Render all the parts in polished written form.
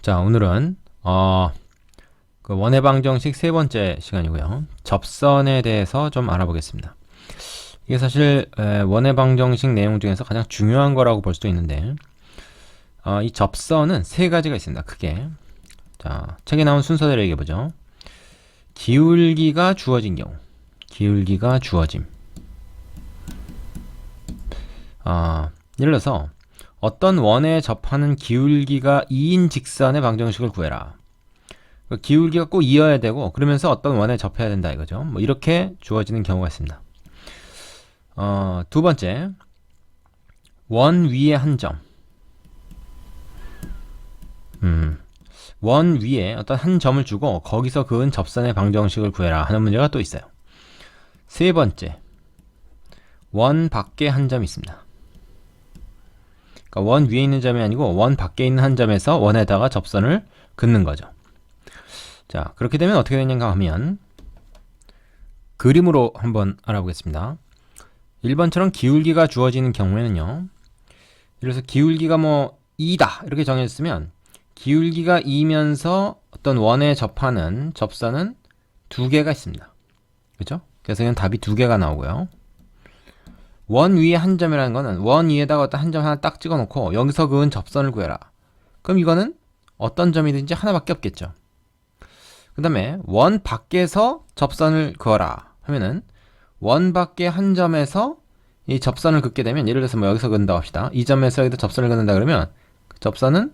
자, 오늘은 그 원의 방정식 세 번째 시간이고요. 접선에 대해서 좀 알아보겠습니다. 이게 사실 원의 방정식 내용 중에서 가장 중요한 거라고 볼 수도 있는데, 이 접선은 세 가지가 있습니다. 크게. 자, 책에 나온 순서대로 얘기해 보죠. 기울기가 주어진 경우, 기울기가 주어짐. 예를 들어서 어떤 원에 접하는 기울기가 2인 직선의 방정식을 구해라. 기울기가 꼭 2여야 되고, 그러면서 어떤 원에 접해야 된다 이거죠. 뭐 이렇게 주어지는 경우가 있습니다. 두 번째, 원 위에 한 점. 원 위에 어떤 한 점을 주고 거기서 그은 접선의 방정식을 구해라 하는 문제가 또 있어요. 세 번째, 원 밖에 한 점이 있습니다. 그러니까 원 위에 있는 점이 아니고 원 밖에 있는 한 점에서 원에다가 접선을 긋는 거죠. 자, 그렇게 되면 어떻게 되는가 하면 그림으로 한번 알아보겠습니다. 1번처럼 기울기가 주어지는 경우에는요, 그래서 기울기가 뭐 2다 이렇게 정해졌으면 기울기가 2면서 어떤 원에 접하는 접선은 두 개가 있습니다. 그렇죠? 그래서 그냥 답이 두 개가 나오고요. 원 위에 한 점이라는 거는 원 위에다가 어떤 한 점 하나 딱 찍어놓고 여기서 그은 접선을 구해라. 그럼 이거는 어떤 점이든지 하나밖에 없겠죠. 그 다음에 원 밖에서 접선을 그어라 하면은 원 밖에 한 점에서 이 접선을 긋게 되면, 예를 들어서 뭐 여기서 그은다고 합시다. 이 점에서 여기다 접선을 그는다 그러면 그 접선은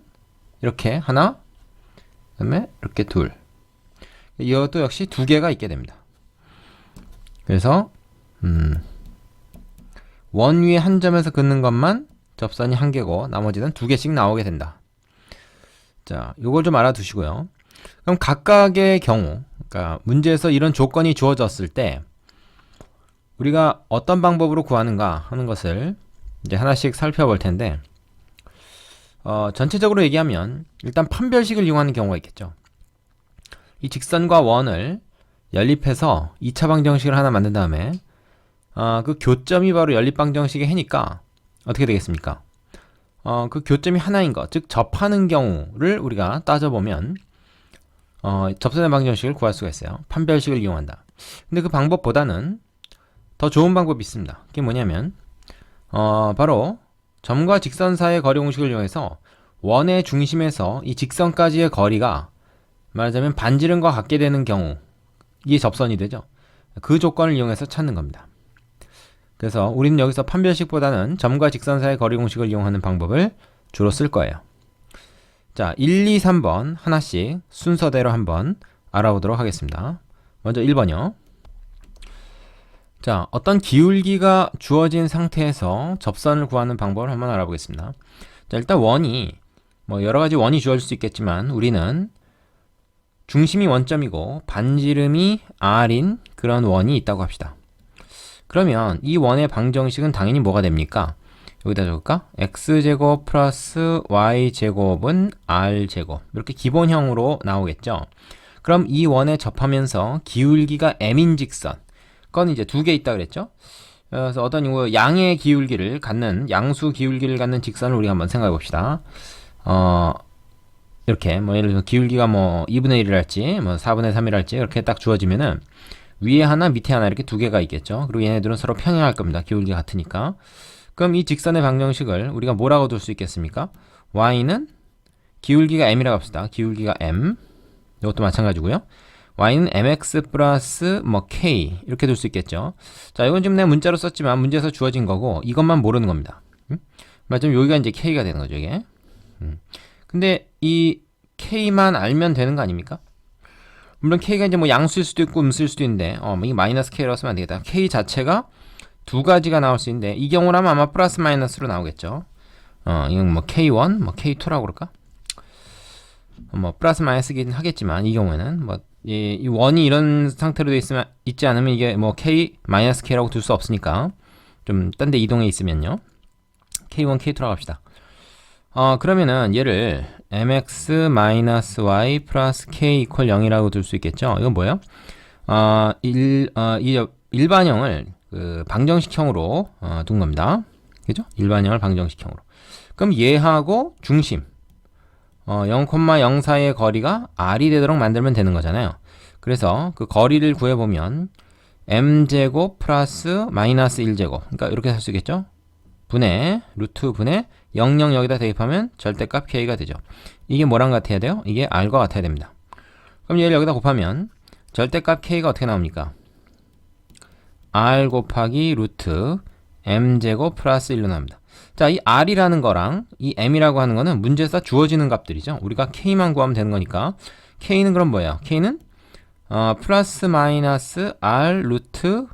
이렇게 하나, 그 다음에 이렇게 둘. 이것도 역시 두 개가 있게 됩니다. 그래서 원 위에 한 점에서 긋는 것만 접선이 한 개고 나머지는 두 개씩 나오게 된다. 자, 요걸 좀 알아두시고요. 그럼 각각의 경우, 그러니까 문제에서 이런 조건이 주어졌을 때 우리가 어떤 방법으로 구하는가 하는 것을 이제 하나씩 살펴볼 텐데, 전체적으로 얘기하면 일단 판별식을 이용하는 경우가 있겠죠. 이 직선과 원을 연립해서 2차 방정식을 하나 만든 다음에 그 교점이 바로 연립방정식의 해니까 어떻게 되겠습니까? 그 교점이 하나인 것, 즉 접하는 경우를 우리가 따져보면 접선의 방정식을 구할 수가 있어요. 판별식을 이용한다. 근데 그 방법보다는 더 좋은 방법이 있습니다. 그게 뭐냐면 바로 점과 직선 사이의 거리 공식을 이용해서 원의 중심에서 이 직선까지의 거리가 말하자면 반지름과 같게 되는 경우, 이게 접선이 되죠. 그 조건을 이용해서 찾는 겁니다. 그래서 우리는 여기서 판별식보다는 점과 직선 사이의 거리 공식을 이용하는 방법을 주로 쓸 거예요. 자, 1, 2, 3번 하나씩 순서대로 한번 알아보도록 하겠습니다. 먼저 1번이요. 자, 어떤 기울기가 주어진 상태에서 접선을 구하는 방법을 한번 알아보겠습니다. 자, 일단 원이 뭐 여러 가지 원이 주어질 수 있겠지만 우리는 중심이 원점이고 반지름이 r인 그런 원이 있다고 합시다. 그러면 이 원의 방정식은 당연히 뭐가 됩니까? 여기다 적을까? x제곱 플러스 y제곱은 r제곱, 이렇게 기본형으로 나오겠죠. 그럼 이 원에 접하면서 기울기가 m인 직선, 건 이제 두 개 있다 그랬죠. 그래서 어떤 양의 기울기를 갖는, 양수 기울기를 갖는 직선을 우리가 한번 생각해 봅시다. 이렇게 뭐 예를 들어 기울기가 뭐 2분의 1이랄지 뭐 4분의 3이랄지 이렇게 딱 주어지면은 위에 하나 밑에 하나 이렇게 두 개가 있겠죠. 그리고 얘네들은 서로 평행할 겁니다. 기울기가 같으니까. 그럼 이 직선의 방정식을 우리가 뭐라고 둘 수 있겠습니까? y는 기울기가 m이라고 합시다. 기울기가 m, 이것도 마찬가지고요. y는 mx 플러스 뭐 k 이렇게 둘 수 있겠죠. 자, 이건 지금 내가 문자로 썼지만 문제에서 주어진 거고 이것만 모르는 겁니다. 말하자면 여기가 이제 k가 되는 거죠, 이게. 근데 이 k만 알면 되는 거 아닙니까? 물론 k가 이제 뭐 양수일 수도 있고 음수일 수도 있는데 이 마이너스 k라고 쓰면 안 되겠다. k 자체가 두 가지가 나올 수 있는데 이 경우라면 아마 플러스 마이너스로 나오겠죠. 이건 뭐 k1, 뭐 k2라고 그럴까? 뭐 플러스 마이너스긴 하겠지만 이 경우에는 뭐 이 원이 이런 상태로 돼 있으면, 있지 않으면 이게 뭐 k 마이너스 k라고 둘 수 없으니까 좀 딴 데 이동해 있으면요, k1, k2라고 합시다. 그러면은 얘를 mx-y 플러스 k 이퀄 0이라고 둘 수 있겠죠. 이건 뭐예요? 이 일반형을 그 방정식형으로 둔 겁니다. 그죠? 일반형을 방정식형으로. 그럼 얘하고 중심, 0,0 사이의 거리가 r이 되도록 만들면 되는 거잖아요. 그래서 그 거리를 구해보면 m제곱 플러스 마이너스 1제곱, 그러니까 이렇게 할 수 있겠죠? 분의 루트 분의 00 여기다 대입하면 절대값 k가 되죠. 이게 뭐랑 같아야 돼요? 이게 r과 같아야 됩니다. 그럼 얘를 여기다 곱하면 절대값 k가 어떻게 나옵니까? r 곱하기 루트 m제곱 플러스 1로 나옵니다. 자, 이 r이라는 거랑 이 m이라고 하는 거는 문제에서 주어지는 값들이죠. 우리가 k만 구하면 되는 거니까 k는 그럼 뭐예요? k는 플러스 마이너스 r 루트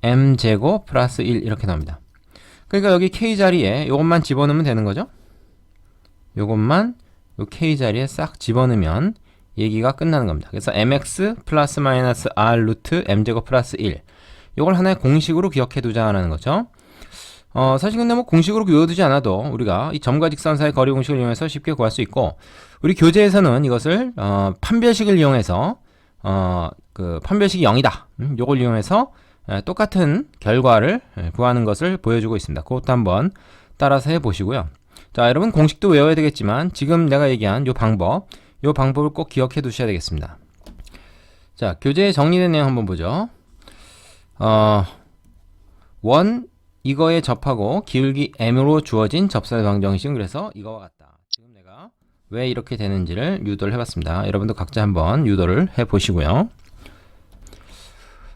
m제곱 플러스 1 이렇게 나옵니다. 그러니까 여기 k 자리에 요것만 집어넣으면 되는 거죠. 요것만 요 k 자리에 싹 집어넣으면 얘기가 끝나는 겁니다. 그래서 mx 플러스 마이너스 r 루트 m제곱 플러스 1, 요걸 하나의 공식으로 기억해 두자라는 거죠. 사실 근데 뭐 공식으로 외워두지 않아도 우리가 이 점과 직선 사이 거리 공식을 이용해서 쉽게 구할 수 있고, 우리 교재에서는 이것을 판별식을 이용해서 그 판별식이 0이다, 요걸 이용해서 똑같은 결과를 구하는 것을 보여주고 있습니다. 그것도 한번 따라서 해보시고요. 자, 여러분 공식도 외워야 되겠지만 지금 내가 얘기한 요 방법을 꼭 기억해 두셔야 되겠습니다. 자, 교재에 정리된 내용 한번 보죠. 이거에 접하고 기울기 m으로 주어진 접선의 방정식은 그래서 이거와 같다. 지금 내가 왜 이렇게 되는지를 유도를 해봤습니다. 여러분도 각자 한번 유도를 해보시고요.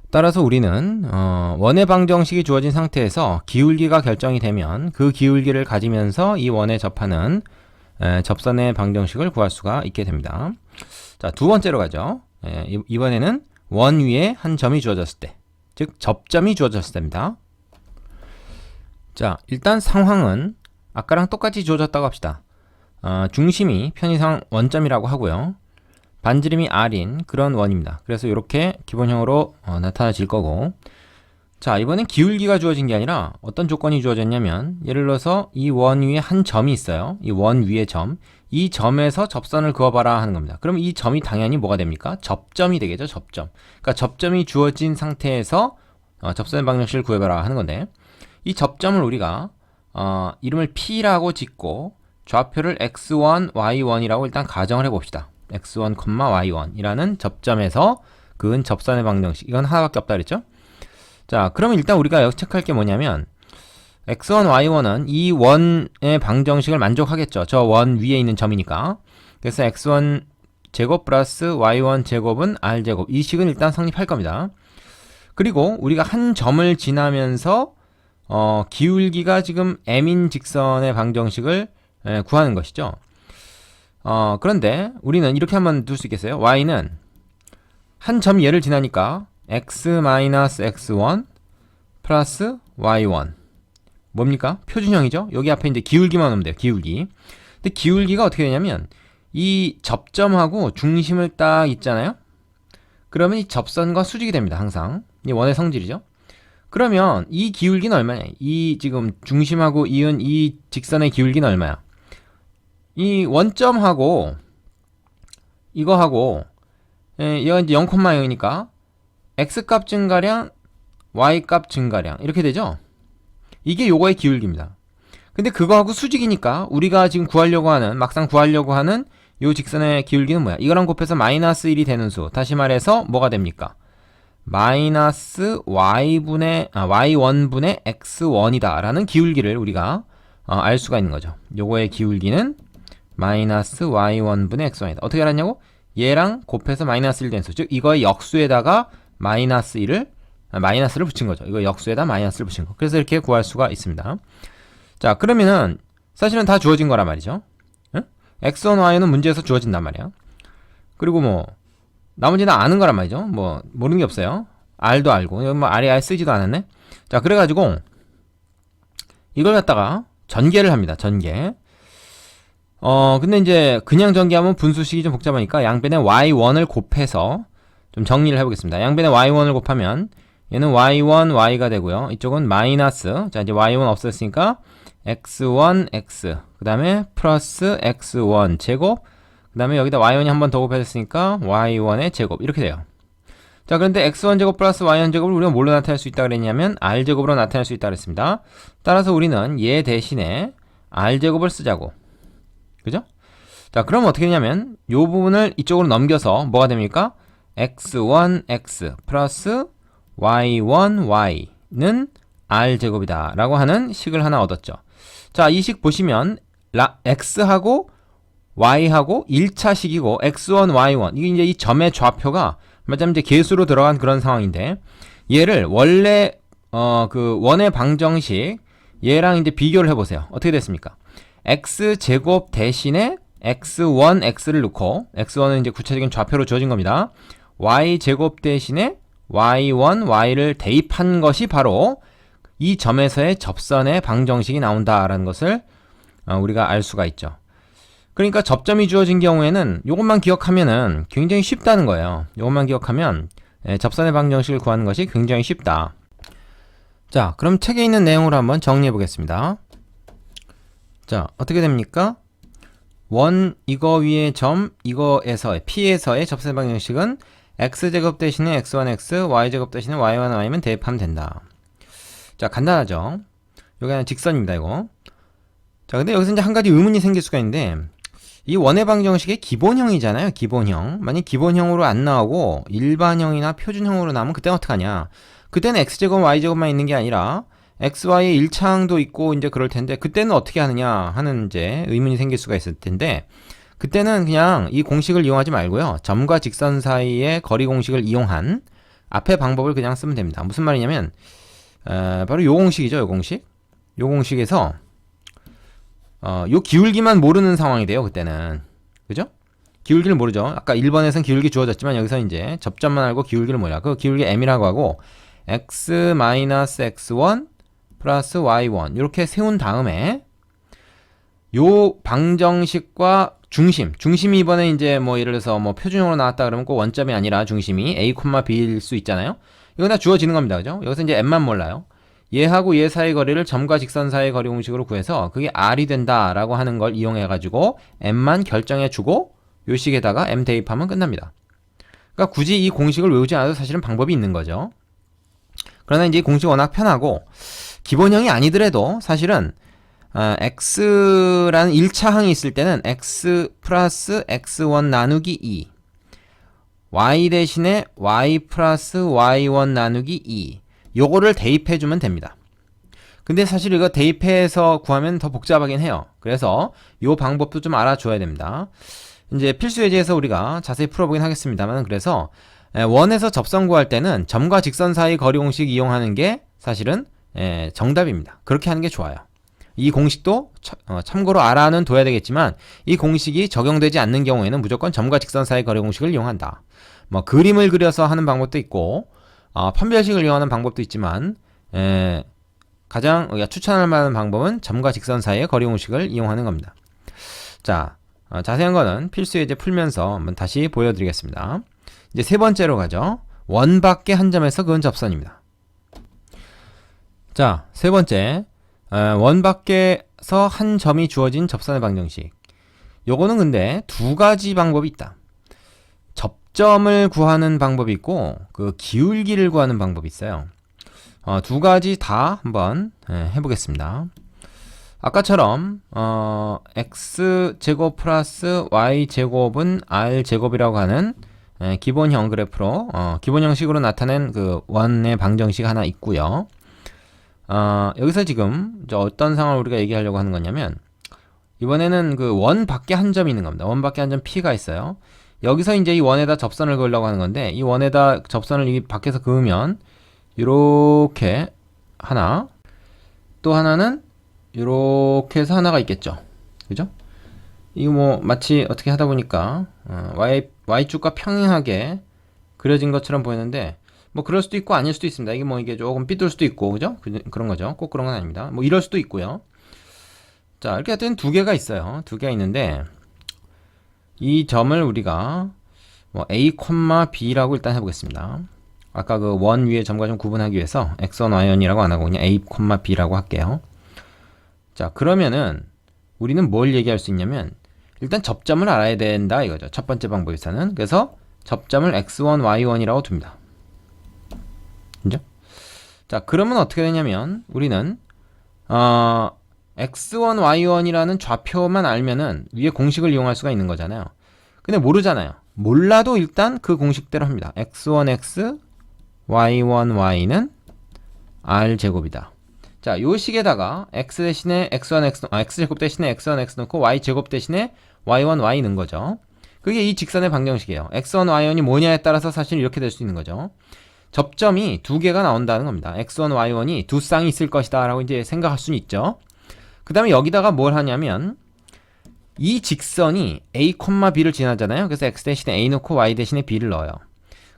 따라서 우리는 원의 방정식이 주어진 상태에서 기울기가 결정이 되면 그 기울기를 가지면서 이 원에 접하는 접선의 방정식을 구할 수가 있게 됩니다. 자, 두 번째로 가죠. 이번에는 원 위에 한 점이 주어졌을 때, 즉 접점이 주어졌을 때입니다. 자, 일단 상황은 아까랑 똑같이 주어졌다고 합시다. 중심이 편의상 원점이라고 하고요. 반지름이 r인 그런 원입니다. 그래서 이렇게 기본형으로 나타나질 거고, 자, 이번엔 기울기가 주어진 게 아니라 어떤 조건이 주어졌냐면, 예를 들어서 이 원 위에 한 점이 있어요. 이 원 위에 점, 이 점에서 접선을 그어봐라 하는 겁니다. 그럼 이 점이 당연히 뭐가 됩니까? 접점이 되겠죠. 접점. 그러니까 접점이 주어진 상태에서 접선의 방정식을 구해봐라 하는 건데, 이 접점을 우리가 이름을 P라고 짓고 좌표를 x1, y1이라고 일단 가정을 해봅시다. x1, y1 이라는 접점에서 그은 접선의 방정식, 이건 하나밖에 없다 그랬죠? 자, 그러면 일단 우리가 여기 체크할 게 뭐냐면 x1, y1은 이 원의 방정식을 만족하겠죠. 저 원 위에 있는 점이니까. 그래서 x1 제곱 플러스 y1 제곱은 r 제곱, 이 식은 일단 성립할 겁니다. 그리고 우리가 한 점을 지나면서 기울기가 지금 m인 직선의 방정식을 구하는 것이죠. 그런데 우리는 이렇게 한번 둘 수 있겠어요? y는 한 점 얘를 지나니까 x-x1 플러스 y1 뭡니까? 표준형이죠? 여기 앞에 이제 기울기만 오면 돼요. 기울기. 근데 기울기가 어떻게 되냐면 이 접점하고 중심을 딱 있잖아요. 그러면 이 접선과 수직이 됩니다. 항상 이 원의 성질이죠. 그러면 이 기울기는 얼마냐? 이 지금 중심하고 이은 이 직선의 기울기는 얼마야? 이 원점하고 이거하고 얘가 이제 0,0이니까 x값 증가량, y값 증가량 이렇게 되죠? 이게 요거의 기울기입니다. 근데 그거하고 수직이니까 우리가 지금 막상 구하려고 하는 요 직선의 기울기는 뭐야? 이거랑 곱해서 마이너스 1이 되는 수. 다시 말해서 뭐가 됩니까? 마이너스 y1분의 x1이다 라는 기울기를 우리가 알 수가 있는 거죠. 요거의 기울기는 마이너스 y1분의 x1이다. 어떻게 알았냐고? 얘랑 곱해서 마이너스 1 된 수. 즉 이거의 역수에다가 마이너스를 붙인 거죠. 이거 역수에다 마이너스를 붙인 거. 그래서 이렇게 구할 수가 있습니다. 자, 그러면은 사실은 다 주어진 거란 말이죠. 응? x1, y는 문제에서 주어진단 말이야. 그리고 뭐 나머지는 아는 거란 말이죠. 뭐 모르는 게 없어요. R도 알고, 여기 뭐 R이 아예 쓰지도 않았네. 자, 그래가지고 이걸 갖다가 전개를 합니다. 전개. 근데 이제 그냥 전개하면 분수식이 좀 복잡하니까 양변에 y1을 곱해서 좀 정리를 해보겠습니다. 양변에 y1을 곱하면 얘는 y1, y가 되고요. 이쪽은 마이너스, 자 이제 y1 없었으니까 x1, x, 그 다음에 플러스 x1 제곱, 그 다음에 여기다 y1이 한 번 더 곱해졌으니까 y1의 제곱 이렇게 돼요. 자, 그런데 x1 제곱 플러스 y1 제곱을 우리가 뭘로 나타낼 수 있다 그랬냐면 r 제곱으로 나타낼 수 있다 그랬습니다. 따라서 우리는 얘 대신에 r 제곱을 쓰자고, 그죠? 자, 그럼 어떻게 되냐면 요 부분을 이쪽으로 넘겨서 뭐가 됩니까? x1x 플러스 y1y는 r제곱이다 라고 하는 식을 하나 얻었죠. 자, 이 식 보시면 x하고 y하고 1차 식이고 x1, y1 이게 이제 이 점의 좌표가 말하자면 이제 개수로 들어간 그런 상황인데 얘를 원래 그 원의 방정식 얘랑 이제 비교를 해보세요. 어떻게 됐습니까? x제곱 대신에 x1, x를 넣고 x1은 이제 구체적인 좌표로 주어진 겁니다. y제곱 대신에 y1, y를 대입한 것이 바로 이 점에서의 접선의 방정식이 나온다라는 것을 우리가 알 수가 있죠. 그러니까 접점이 주어진 경우에는 이것만 기억하면은 굉장히 쉽다는 거예요. 이것만 기억하면 접선의 방정식을 구하는 것이 굉장히 쉽다. 자, 그럼 책에 있는 내용으로 한번 정리해 보겠습니다. 자, 어떻게 됩니까? 원 이거 위에 점 이거에서의 P에서의 접선의 방정식은 x제곱 대신에 x1x, y제곱 대신에 y1y면 대입하면 된다. 자, 간단하죠? 여기 하나 직선입니다, 이거. 자, 근데 여기서 이제 한 가지 의문이 생길 수가 있는데 이 원의 방정식의 기본형이잖아요. 기본형. 만약 기본형으로 안 나오고 일반형이나 표준형으로 나오면 그때는 어떡하냐? 그때는 x제곱, y제곱만 있는 게 아니라 xy의 1차항도 있고 이제 그럴 텐데 그때는 어떻게 하느냐 하는 이제 의문이 생길 수가 있을 텐데 그때는 그냥 이 공식을 이용하지 말고요. 점과 직선 사이의 거리 공식을 이용한 앞의 방법을 그냥 쓰면 됩니다. 무슨 말이냐면 바로 요 공식이죠. 요 공식. 요 공식에서 요 기울기만 모르는 상황이 돼요. 그때는. 그죠? 기울기를 모르죠. 아까 1번에서는 기울기 주어졌지만 여기서 이제 접점만 알고 기울기를 몰라. 그 기울기 m이라고 하고 x-x1 플러스 y1 이렇게 세운 다음에 요 방정식과 중심이 이번에 이제 뭐 예를 들어서 뭐 표준형으로 나왔다 그러면 꼭 원점이 아니라 중심이 a, b일 수 있잖아요. 이거 다 주어지는 겁니다. 그죠? 여기서 이제 m만 몰라요. 얘하고 얘 사이 거리를 점과 직선 사이 거리 공식으로 구해서 그게 r이 된다라고 하는 걸 이용해 가지고 m만 결정해 주고 요 식에다가 m 대입하면 끝납니다. 그러니까 굳이 이 공식을 외우지 않아도 사실은 방법이 있는 거죠. 그러나 이제 이 공식 워낙 편하고 기본형이 아니더라도 사실은 x라는 1차항이 있을 때는 x 플러스 x1 나누기 2 y 대신에 y 플러스 y1 나누기 2 요거를 대입해주면 됩니다. 근데 사실 이거 대입해서 구하면 더 복잡하긴 해요. 그래서 요 방법도 좀 알아줘야 됩니다. 이제 필수 예제에서 우리가 자세히 풀어보긴 하겠습니다만 그래서 원에서 접선 구할 때는 점과 직선 사이 거리 공식 이용하는 게 사실은 정답입니다. 그렇게 하는 게 좋아요. 이 공식도 참고로 알아는 둬야 되겠지만 이 공식이 적용되지 않는 경우에는 무조건 점과 직선 사이 거리 공식을 이용한다. 뭐 그림을 그려서 하는 방법도 있고 판별식을 이용하는 방법도 있지만 가장 우리가 추천할 만한 방법은 점과 직선 사이의 거리 공식을 이용하는 겁니다. 자, 자세한 거는 필수 예제 풀면서 한번 다시 보여드리겠습니다. 이제 세 번째로 가죠. 원 밖의 한 점에서 그은 접선입니다. 자, 세 번째 원 밖에서 한 점이 주어진 접선의 방정식. 요거는 근데 두 가지 방법이 있다. 접점을 구하는 방법이 있고 그 기울기를 구하는 방법이 있어요. 두 가지 다 한번 해보겠습니다. 아까처럼 x제곱 플러스 y제곱은 r제곱이라고 하는 기본형 그래프로 기본형식으로 나타낸 그 원의 방정식 하나 있고요. 여기서 지금 어떤 상황을 우리가 얘기하려고 하는 거냐면 이번에는 그 원 밖에 한 점이 있는 겁니다. 원 밖에 한 점 P가 있어요. 여기서 이제 이 원에다 접선을 그으려고 하는 건데 이 원에다 접선을 이 밖에서 그으면 이렇게 하나 또 하나는 이렇게 해서 하나가 있겠죠. 그죠? 이거 뭐 마치 어떻게 하다 보니까 y축과 평행하게 그려진 것처럼 보이는데 뭐 그럴 수도 있고 아닐 수도 있습니다. 이게 뭐 이게 조금 삐뚤 수도 있고 그죠? 그런 거죠. 꼭 그런 건 아닙니다. 뭐 이럴 수도 있고요. 자, 이렇게 하여튼 두 개가 있어요. 두 개가 있는데 이 점을 우리가 뭐 a, b라고 일단 해보겠습니다. 아까 그 원 위에 점과 좀 구분하기 위해서 x1, y1이라고 안 하고 그냥 a, b라고 할게요. 자, 그러면은 우리는 뭘 얘기할 수 있냐면 일단 접점을 알아야 된다 이거죠. 첫 번째 방법에서는. 그래서 접점을 x1, y1이라고 둡니다. 그죠? 자, 그러면 어떻게 되냐면 우리는 x1, y1이라는 좌표만 알면은 위에 공식을 이용할 수가 있는 거잖아요. 근데 모르잖아요. 몰라도 일단 그 공식대로 합니다. x1x, y1, y는 r제곱이다. 자, 요 식에다가 x 대신에 x1, x, x제곱 대신에 x1, x 넣고 y제곱 대신에 y1, y 넣은 거죠. 그게 이 직선의 방정식이에요. x1, y1이 뭐냐에 따라서 사실 이렇게 될 수 있는 거죠. 접점이 두 개가 나온다는 겁니다. x1, y1이 두 쌍이 있을 것이다 라고 이제 생각할 수는 있죠. 그 다음에 여기다가 뭘 하냐면 이 직선이 a, b를 지나잖아요. 그래서 x 대신에 a 넣고 y 대신에 b를 넣어요.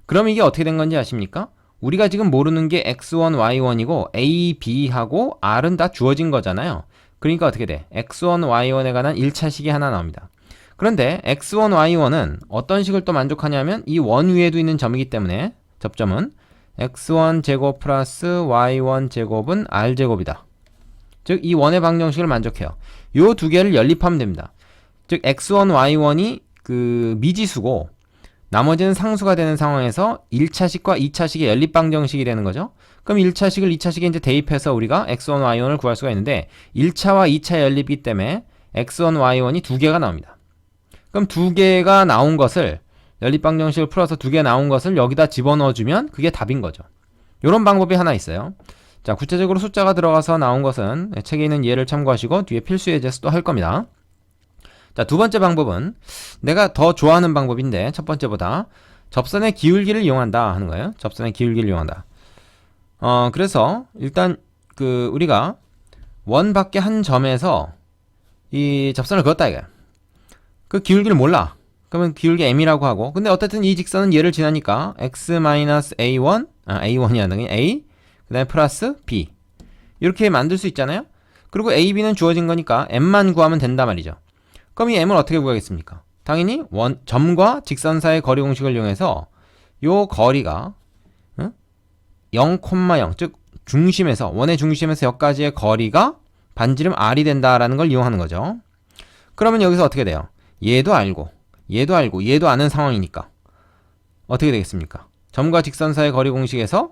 그럼 이게 어떻게 된 건지 아십니까? 우리가 지금 모르는 게 x1, y1이고 a, b하고 r은 다 주어진 거잖아요. 그러니까 어떻게 돼? x1, y1에 관한 1차식이 하나 나옵니다. 그런데 x1, y1은 어떤 식을 또 만족하냐면 이 원 위에도 있는 점이기 때문에 접점은 x1 제곱 플러스 y1 제곱은 r제곱이다. 즉 이 원의 방정식을 만족해요. 요 두 개를 연립하면 됩니다. 즉 x1, y1이 그 미지수고 나머지는 상수가 되는 상황에서 1차식과 2차식의 연립 방정식이 되는 거죠. 그럼 1차식을 2차식에 이제 대입해서 우리가 x1, y1을 구할 수가 있는데 1차와 2차 연립이기 때문에 x1, y1이 두 개가 나옵니다. 그럼 두 개가 나온 것을 연립 방정식을 풀어서 두 개 나온 것을 여기다 집어넣어주면 그게 답인 거죠. 이런 방법이 하나 있어요. 자, 구체적으로 숫자가 들어가서 나온 것은 책에 있는 예를 참고하시고 뒤에 필수 예제에서 또 할 겁니다. 자, 두 번째 방법은 내가 더 좋아하는 방법인데 첫 번째보다 접선의 기울기를 이용한다 하는 거예요. 접선의 기울기를 이용한다. 그래서 일단 그 우리가 원 밖에 한 점에서 이 접선을 그었다 이거야. 그 기울기를 몰라. 그러면 기울기 m이라고 하고, 근데 어쨌든 이 직선은 얘를 지나니까 x-a1, a1이 아니라 a, 그 다음에 플러스 b 이렇게 만들 수 있잖아요. 그리고 a, b는 주어진 거니까 m만 구하면 된단 말이죠. 그럼 이 m을 어떻게 구하겠습니까? 당연히 점과 직선 사이의 거리 공식을 이용해서 요 거리가 0,0, 즉 중심에서 원의 중심에서 여기까지의 거리가 반지름 r이 된다라는 걸 이용하는 거죠. 그러면 여기서 어떻게 돼요? 얘도 알고 얘도 아는 상황이니까 어떻게 되겠습니까? 점과 직선 사이의 거리 공식에서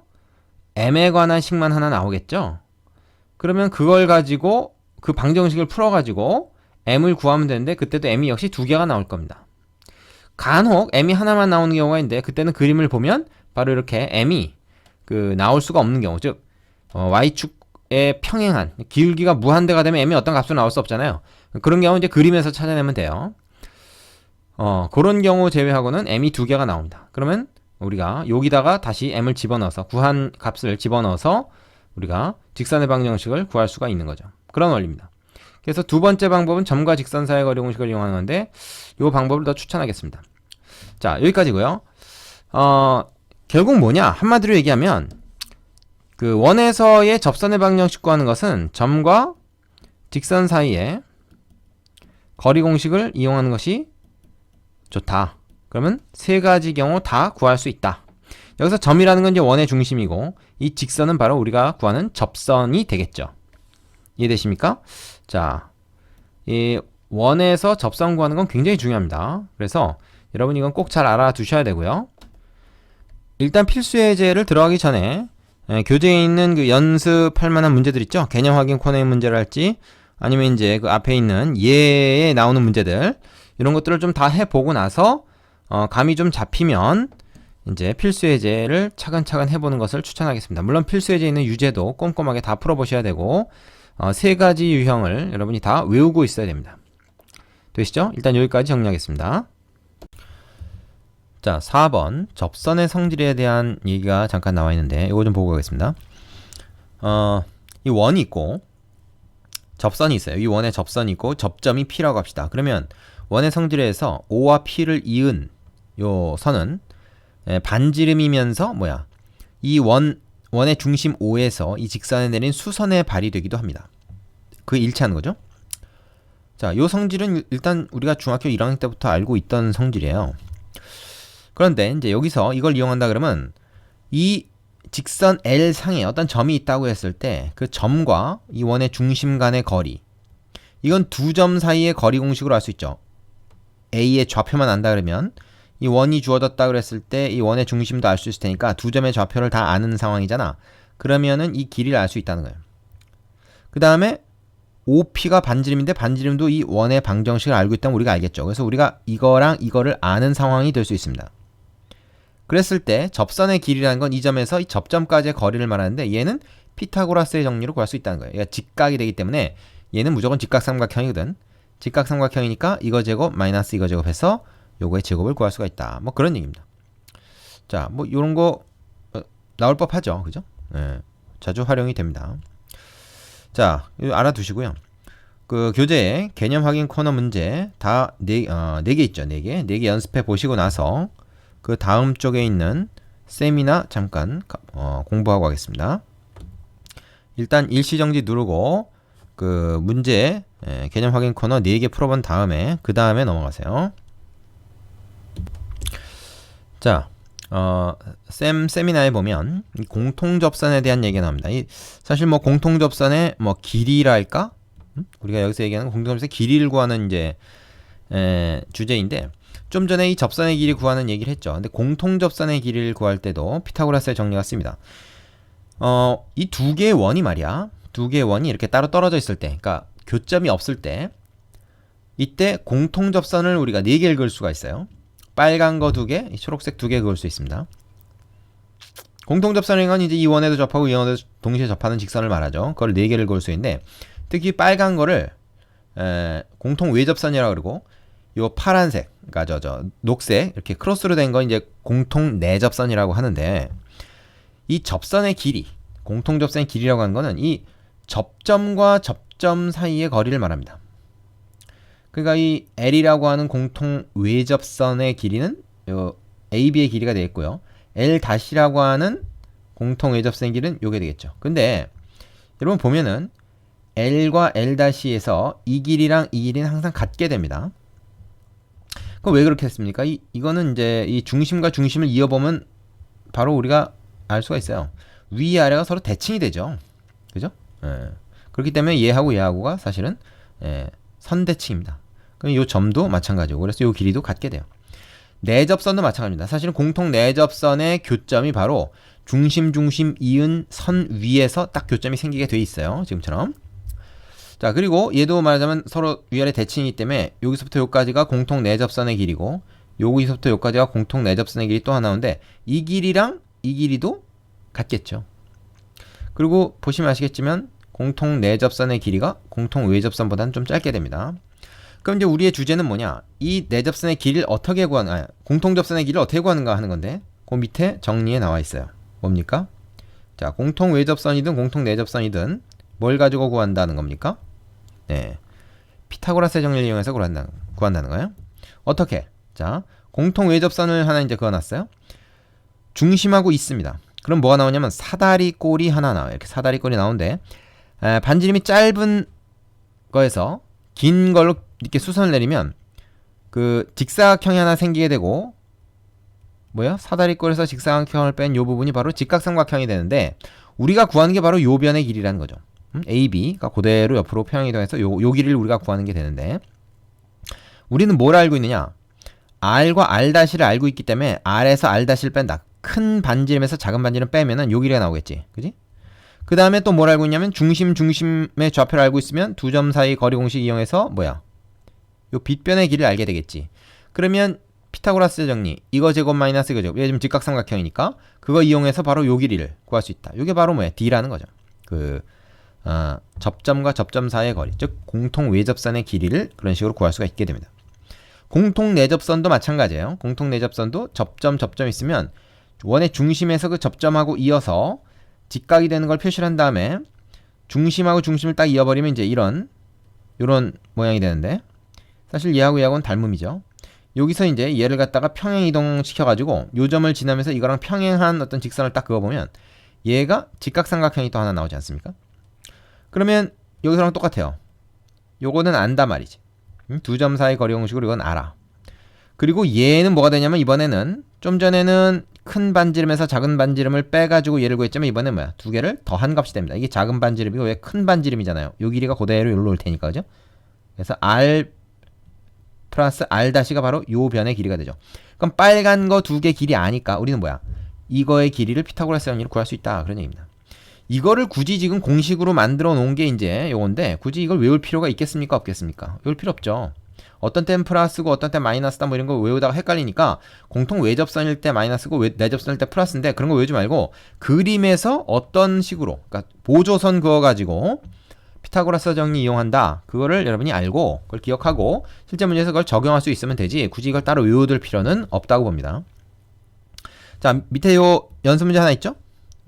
m에 관한 식만 하나 나오겠죠? 그러면 그걸 가지고 그 방정식을 풀어가지고 m을 구하면 되는데 그때도 m이 역시 두 개가 나올 겁니다. 간혹 m이 하나만 나오는 경우가 있는데 그때는 그림을 보면 바로 이렇게 m이 그 나올 수가 없는 경우, 즉 y축에 평행한 기울기가 무한대가 되면 m이 어떤 값으로 나올 수 없잖아요. 그런 경우 이제 그림에서 찾아내면 돼요. 그런 경우 제외하고는 m이 두 개가 나옵니다. 그러면 우리가 여기다가 다시 m을 집어넣어서 구한 값을 집어넣어서 우리가 직선의 방정식을 구할 수가 있는 거죠. 그런 원리입니다. 그래서 두 번째 방법은 점과 직선 사이의 거리 공식을 이용하는 건데 이 방법을 더 추천하겠습니다. 자, 여기까지고요. 결국 뭐냐? 한마디로 얘기하면 그 원에서의 접선의 방정식 구하는 것은 점과 직선 사이의 거리 공식을 이용하는 것이 좋다. 그러면 세 가지 경우 다 구할 수 있다. 여기서 점이라는 건 이제 원의 중심이고 이 직선은 바로 우리가 구하는 접선이 되겠죠. 이해되십니까? 자, 이 원에서 접선 구하는 건 굉장히 중요합니다. 그래서 여러분 이건 꼭 잘 알아두셔야 되고요. 일단 필수 예제를 들어가기 전에 교재에 있는 그 연습할 만한 문제들 있죠? 개념 확인 코너의 문제를 할지 아니면 이제 그 앞에 있는 예에 나오는 문제들 이런 것들을 좀 다 해보고 나서 감이 좀 잡히면 이제 필수 예제를 차근차근 해보는 것을 추천하겠습니다. 물론 필수 예제에 있는 유제도 꼼꼼하게 다 풀어보셔야 되고 세 가지 유형을 여러분이 다 외우고 있어야 됩니다. 되시죠? 일단 여기까지 정리하겠습니다. 자, 4번 접선의 성질에 대한 얘기가 잠깐 나와 있는데 이거 좀 보고 가겠습니다. 이 원이 있고 접선이 있어요. 이 원에 접선이 있고 접점이 P라고 합시다. 그러면 원의 성질에서 O와 P를 이은 요 선은 반지름이면서 이 원의 중심 O에서 이 직선에 내린 수선의 발이 되기도 합니다. 그게 일치하는 거죠. 자, 요 성질은 일단 우리가 중학교 1학년 때부터 알고 있던 성질이에요. 그런데 이제 여기서 이걸 이용한다 그러면 이 직선 L상에 어떤 점이 있다고 했을 때 그 점과 이 원의 중심 간의 거리, 이건 두 점 사이의 거리 공식으로 알 수 있죠. A의 좌표만 안다 그러면 이 원이 주어졌다 그랬을 때 이 원의 중심도 알 수 있을 테니까 두 점의 좌표를 다 아는 상황이잖아. 그러면은 이 길이를 알 수 있다는 거예요. 그 다음에 OP가 반지름인데 반지름도 이 원의 방정식을 알고 있다면 우리가 알겠죠. 그래서 우리가 이거랑 이거를 아는 상황이 될 수 있습니다. 그랬을 때 접선의 길이라는 건 이 점에서 이 접점까지의 거리를 말하는데 얘는 피타고라스의 정리로 구할 수 있다는 거예요. 얘가 직각이 되기 때문에 얘는 무조건 직각삼각형이거든. 직각삼각형이니까 이거 제곱 마이너스 이거 제곱해서 요거의 제곱을 구할 수가 있다. 뭐 그런 얘기입니다. 자, 뭐 요런 거 나올 법하죠. 그죠? 네, 자주 활용이 됩니다. 자, 이거 알아두시고요. 그 교재에 개념 확인 코너 문제 다 4개 있죠. 4개. 4개 연습해 보시고 나서 그 다음 쪽에 있는 세미나 잠깐 공부하고 가겠습니다. 일단 일시정지 누르고 그 문제 개념 확인 코너 4개 풀어본 다음에 그 다음에 넘어가세요. 자, 세미나에 보면 공통접선에 대한 얘기가 나옵니다. 사실 뭐 공통접선의 뭐 길이랄까? 우리가 여기서 얘기하는 공통접선의 길이를 구하는 이제 주제인데 좀 전에 이 접선의 길이 구하는 얘기를 했죠. 근데 공통접선의 길이를 구할 때도 피타고라스의 정리가 씁니다. 이 두 개의 원이 말이야. 두 개의 원이 이렇게 따로 떨어져 있을 때, 그러니까 교점이 없을 때, 이때 공통접선을 우리가 4개를 그을 수가 있어요. 빨간 거 2개, 초록색 2개 그을 수 있습니다. 공통접선인 건 이제 이 원에도 접하고 이 원에도 동시에 접하는 직선을 말하죠. 그걸 4개를 그을 수 있는데, 특히 빨간 거를 공통 외접선이라고 그러고, 요 파란색, 그러니까 녹색 이렇게 크로스로 된 건 이제 공통 내접선이라고 하는데, 이 접선의 길이, 공통접선의 길이라고 하는 거는 이 접점과 접점 사이의 거리를 말합니다. 그러니까 이 L이라고 하는 공통 외접선의 길이는 요 AB의 길이가 되겠고요. L-라고 하는 공통 외접선의 길이는 요게 되겠죠. 근데 여러분 보면은 L과 L-에서 이 길이랑 이 길이는 항상 같게 됩니다. 그럼 왜 그렇게 했습니까? 이거는 이제 이 중심과 중심을 이어보면 바로 우리가 알 수가 있어요. 위아래가 서로 대칭이 되죠. 그죠? 그렇기 때문에 얘하고 얘하고가 사실은 선대칭입니다. 그럼 이 점도 마찬가지고 그래서 이 길이도 같게 돼요. 내접선도 마찬가지입니다. 사실은 공통 내접선의 교점이 바로 중심 이은 선 위에서 딱 교점이 생기게 돼 있어요. 지금처럼. 자, 그리고 얘도 말하자면 서로 위아래 대칭이기 때문에 여기서부터 여기까지가 공통 내접선의 길이고 여기서부터 여기까지가 공통 내접선의 길이 또 하나 나오는데 이 길이랑 이 길이도 같겠죠. 그리고 보시면 아시겠지만 공통 내접선의 길이가 공통 외접선보다는 좀 짧게 됩니다. 그럼 이제 우리의 주제는 뭐냐? 이 내접선의 길이를 어떻게 공통접선의 길이를 어떻게 구하는가 하는 건데 그 밑에 정리에 나와 있어요. 뭡니까? 자, 공통 외접선이든 공통 내접선이든 뭘 가지고 구한다는 겁니까? 네, 피타고라스의 정리를 이용해서 구한다는 거예요. 어떻게? 자, 공통 외접선을 하나 이제 그어놨어요. 중심하고 있습니다. 그럼 뭐가 나오냐면 사다리 꼴이 하나 나와요. 이렇게 사다리 꼴이 나오는데 반지름이 짧은 거에서 긴 걸로 이렇게 수선을 내리면 그 직사각형이 하나 생기게 되고 사다리 꼴에서 직사각형을 뺀 요 부분이 바로 직각삼각형이 되는데 우리가 구하는 게 바로 요 변의 길이라는 거죠. AB가 그대로 옆으로 평행이동해서 요 길이를 우리가 구하는 게 되는데 우리는 뭘 알고 있느냐? R과 R-를 알고 있기 때문에 R에서 R-를 뺀다. 큰 반지름에서 작은 반지름 빼면은 요 길이가 나오겠지. 그지? 그 다음에 또 뭘 알고 있냐면 중심의 좌표를 알고 있으면 두 점 사이 거리 공식 이용해서 요 빗변의 길이를 알게 되겠지. 그러면 피타고라스 정리 이거 제곱 마이너스 이거 제곱 얘 지금 직각삼각형이니까 그거 이용해서 바로 요 길이를 구할 수 있다. 요게 바로 D라는 거죠. 접점과 접점 사이의 거리, 즉 공통 외접선의 길이를 그런 식으로 구할 수가 있게 됩니다. 공통 내접선도 마찬가지예요. 공통 내접선도 접점 있으면 원의 중심에서 그 접점하고 이어서 직각이 되는 걸 표시를 한 다음에 중심하고 중심을 딱 이어버리면 이제 요런 모양이 되는데 사실 얘하고 얘하고는 닮음이죠. 여기서 이제 얘를 갖다가 평행 이동시켜가지고 요 점을 지나면서 이거랑 평행한 어떤 직선을 딱 그어보면 얘가 직각삼각형이 또 하나 나오지 않습니까? 그러면 여기서랑 똑같아요. 요거는 안다 말이지. 두 점 사이 거리 공식으로 이건 알아. 그리고 얘는 뭐가 되냐면 이번에는 좀 전에는 큰 반지름에서 작은 반지름을 빼가지고 얘를 구했지만 이번엔 두 개를 더한 값이 됩니다. 이게 작은 반지름이고 왜 큰 반지름이잖아요. 요 길이가 그대로 여기로 올 테니까 그죠? 그래서 R 플러스 R-가 바로 요 변의 길이가 되죠. 그럼 빨간 거 2개 길이 아니까 우리는 이거의 길이를 피타고라스 정리로 구할 수 있다. 그런 얘기입니다. 이거를 굳이 지금 공식으로 만들어 놓은 게 이제 요건데 굳이 이걸 외울 필요가 있겠습니까? 없겠습니까? 외울 필요 없죠. 어떤 때는 플러스고 어떤 때는 마이너스다 뭐 이런 거 외우다가 헷갈리니까 공통 외접선일 때 마이너스고 내접선일 때 플러스인데 그런 거 외우지 말고 그림에서 어떤 식으로 그러니까 보조선 그어가지고 피타고라스 정리 이용한다. 그거를 여러분이 알고 그걸 기억하고 실제 문제에서 그걸 적용할 수 있으면 되지 굳이 이걸 따로 외워둘 필요는 없다고 봅니다. 자, 밑에 요 연습 문제 하나 있죠?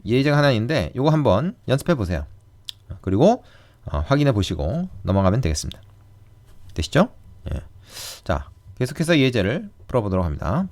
예제가 하나 있는데 요거 한번 연습해 보세요. 그리고 확인해 보시고 넘어가면 되겠습니다. 되시죠? 예. 자, 계속해서 예제를 풀어보도록 합니다.